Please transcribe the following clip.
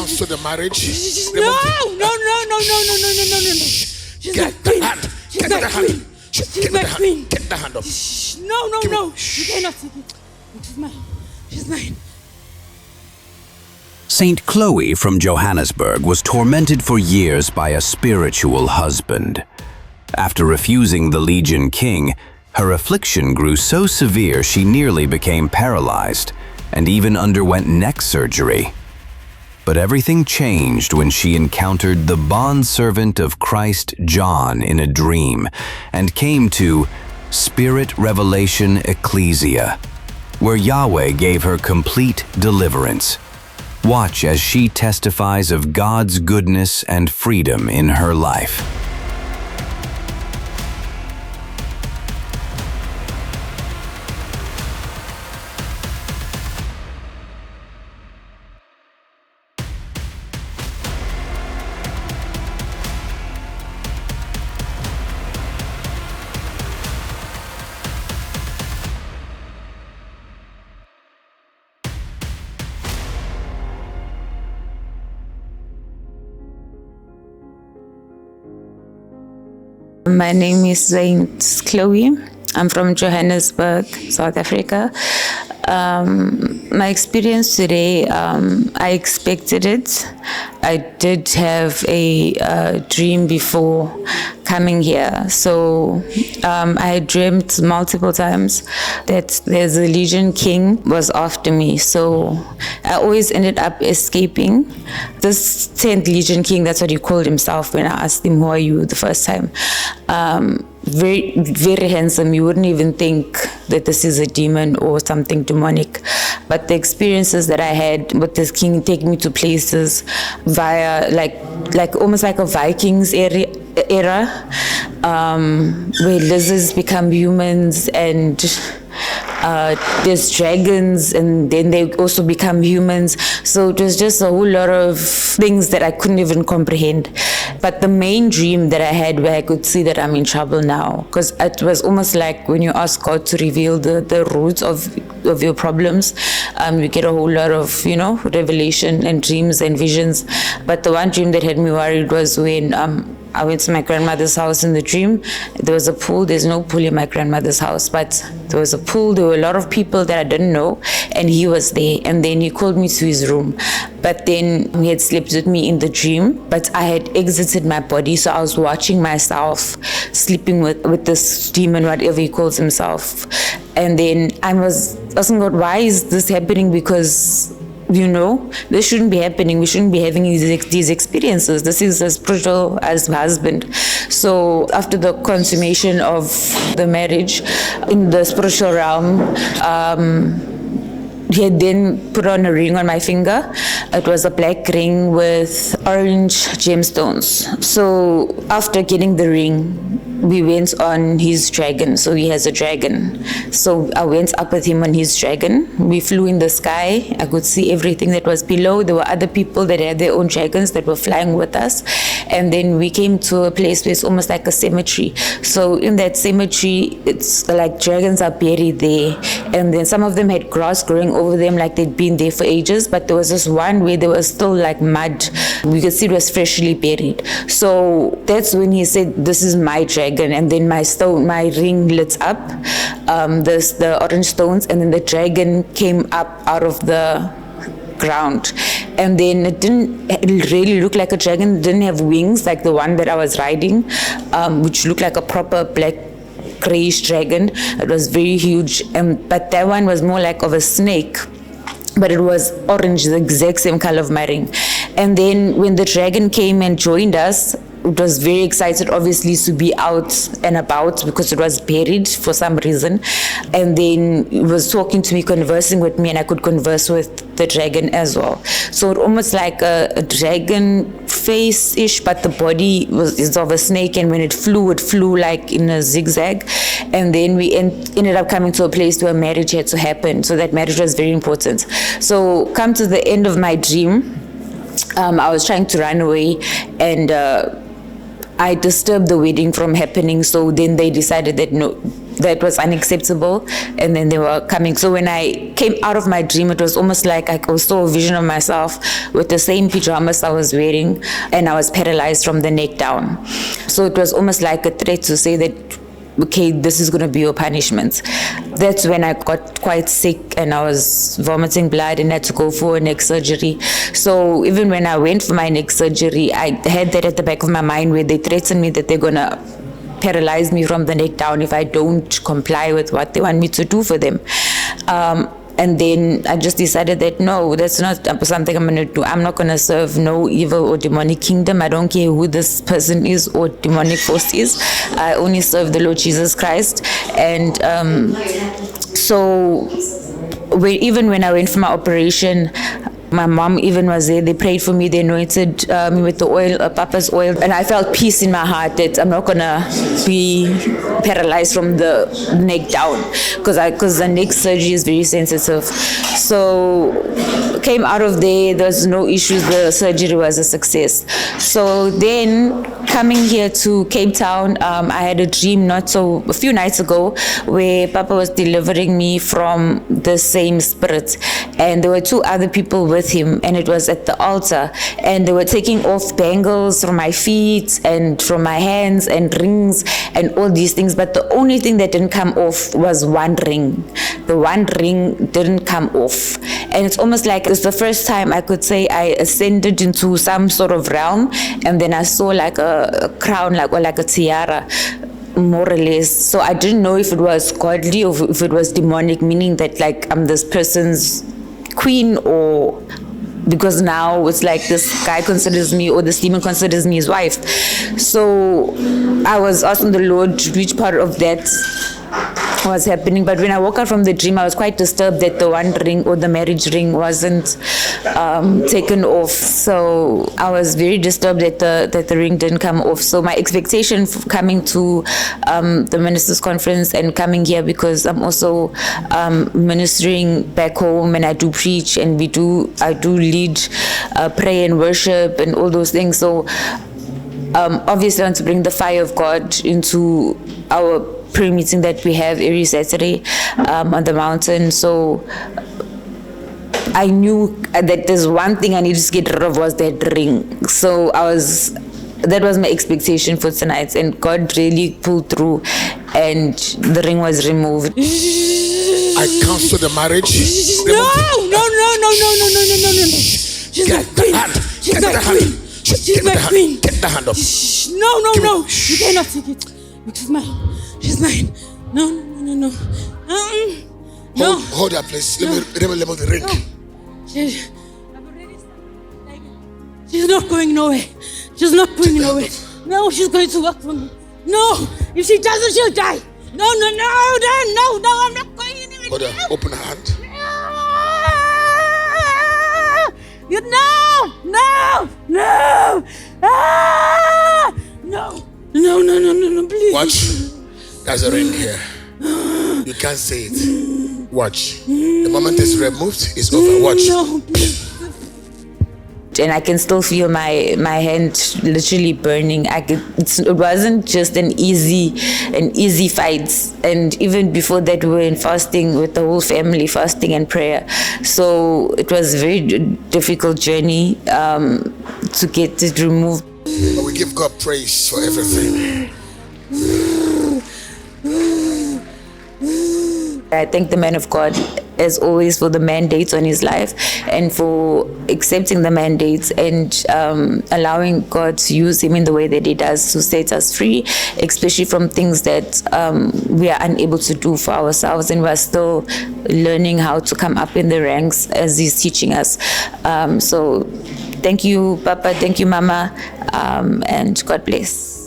cancel the marriage. No. She's my queen. Get the hand. She's my queen. Get the hand up. No. You cannot take it. She's mine. Saint Chloe from Johannesburg was tormented for years by a spiritual husband. After refusing the Legion King, her affliction grew so severe she nearly became paralyzed and even underwent neck surgery. But everything changed when she encountered the Bondservant of Christ, John, in a dream and came to Spirit Revelation Ecclesia, where Yahweh gave her complete deliverance. Watch as she testifies of God's goodness and freedom in her life. My name is Saint Chloe. I'm from Johannesburg, South Africa. My experience today, I expected it. I did have a dream before coming here. So I had dreamt multiple times that there's a Legion King was after me. So I always ended up escaping. This 10th Legion King, that's what he called himself when I asked him, who are you, the first time. Very, very handsome. You wouldn't even think that this is a demon or something demonic. But the experiences that I had with this king take me to places via like almost like a Vikings era where lizards become humans and there's dragons and then they also become humans. So it was just a whole lot of things that I couldn't even comprehend. But the main dream that I had where I could see that I'm in trouble now, because it was almost like when you ask God to reveal the roots of your problems, you get a whole lot of, revelation and dreams and visions. But the one dream that had me worried was when I went to my grandmother's house in the dream. There was a pool. There's no pool in my grandmother's house, but there was a pool. There were a lot of people that I didn't know, and he was there. And then he called me to his room. But then he had slept with me in the dream, but I had exited my body, so I was watching myself sleeping with this demon, whatever he calls himself. And then I was asking God, why is this happening? Because this shouldn't be happening. We shouldn't be having these experiences. This is a spiritual as husband. So after the consummation of the marriage in the spiritual realm, he had then put on a ring on my finger. It was a black ring with orange gemstones. So after getting the ring, we went on his dragon. So he has a dragon. So I went up with him on his dragon. We flew in the sky. I could see everything that was below. There were other people that had their own dragons that were flying with us. And then we came to a place where it's almost like a cemetery. So in that cemetery, it's like dragons are buried there. And then some of them had grass growing over them like they'd been there for ages. But there was this one where there was still like mud. We could see it was freshly buried. So that's when he said, this is my dragon. And then my ring lit up, the orange stones, and then the dragon came up out of the ground. And then it didn't really look like a dragon. It didn't have wings like the one that I was riding, which looked like a proper black grayish dragon. It was very huge, but that one was more like of a snake, but it was orange, the exact same color of my ring. And then when the dragon came and joined us, it was very excited, obviously, to be out and about because it was buried for some reason. And then it was talking to me, conversing with me, and I could converse with the dragon as well. So it almost like a dragon face-ish, but the body is of a snake, and when it flew like in a zigzag. And then we ended up coming to a place where marriage had to happen. So that marriage was very important. So come to the end of my dream, I was trying to run away, and I disturbed the wedding from happening. So then they decided that no, that was unacceptable, and then they were coming. So when I came out of my dream, it was almost like I saw a vision of myself with the same pajamas I was wearing, and I was paralyzed from the neck down. So it was almost like a threat to say that, okay, this is going to be your punishment. That's when I got quite sick and I was vomiting blood and had to go for a neck surgery. So even when I went for my neck surgery, I had that at the back of my mind where they threatened me that they're going to paralyze me from the neck down if I don't comply with what they want me to do for them. And then I just decided that no, that's not something I'm going to do. I'm not going to serve no evil or demonic kingdom. I don't care who this person is or demonic force is. I only serve the Lord Jesus Christ. And so even when I went for my operation, my mom even was there. They prayed for me. They anointed me with the oil, Papa's oil. And I felt peace in my heart that I'm not going to be paralyzed from the neck down because the neck surgery is very sensitive. So came out of there. There's no issues. The surgery was a success. So then coming here to Cape Town, I had a dream a few nights ago where Papa was delivering me from the same spirit. And there were two other people with him, and it was at the altar, and they were taking off bangles from my feet and from my hands and rings and all these things, but the only thing that didn't come off was one ring. The one ring didn't come off, and it's almost like it's the first time I could say I ascended into some sort of realm, and then I saw like a crown, or like a tiara, more or less. So I didn't know if it was godly or if it was demonic, meaning that like I'm this person's queen, or because now it's like this guy considers me, or this demon considers me his wife. So I was asking the Lord which part of that was happening. But when I woke up from the dream, I was quite disturbed that the one ring, or the marriage ring, wasn't taken off. So I was very disturbed that the ring didn't come off. So my expectation for coming to the ministers' conference and coming here, because I'm also ministering back home, and I do preach, and I do lead prayer and worship and all those things. So obviously I want to bring the fire of God into our prayer meeting that we have every Saturday on the mountain. So I knew that there's one thing I needed to get rid of, was that ring. So that was my expectation for tonight, and God really pulled through, and the ring was removed. I cancel the marriage. No. She's my queen. She's my queen. She's my queen. Get the hand up. No. You cannot take it. She's mine. No. Hold that place. Let me level the ring. She's not going nowhere. She's not going nowhere. No, she's going to work for me. No, if she doesn't, she'll die. No, I'm not going anywhere. Hold her, open her hand. No, please. Watch. There's a ring here. You can't say it. Watch. The moment it's removed, it's over. Watch. No, please. And I can still feel my hand literally burning. It wasn't just an easy fight. And even before that, we were in fasting with the whole family, fasting and prayer. So it was a very difficult journey to get it removed. But we give God praise for everything. I thank the man of God, as always, for the mandates on his life, and for accepting the mandates and allowing God to use him in the way that he does to set us free, especially from things that we are unable to do for ourselves, and we're still learning how to come up in the ranks as he's teaching us. So thank you, Papa, thank you, Mama, and God bless.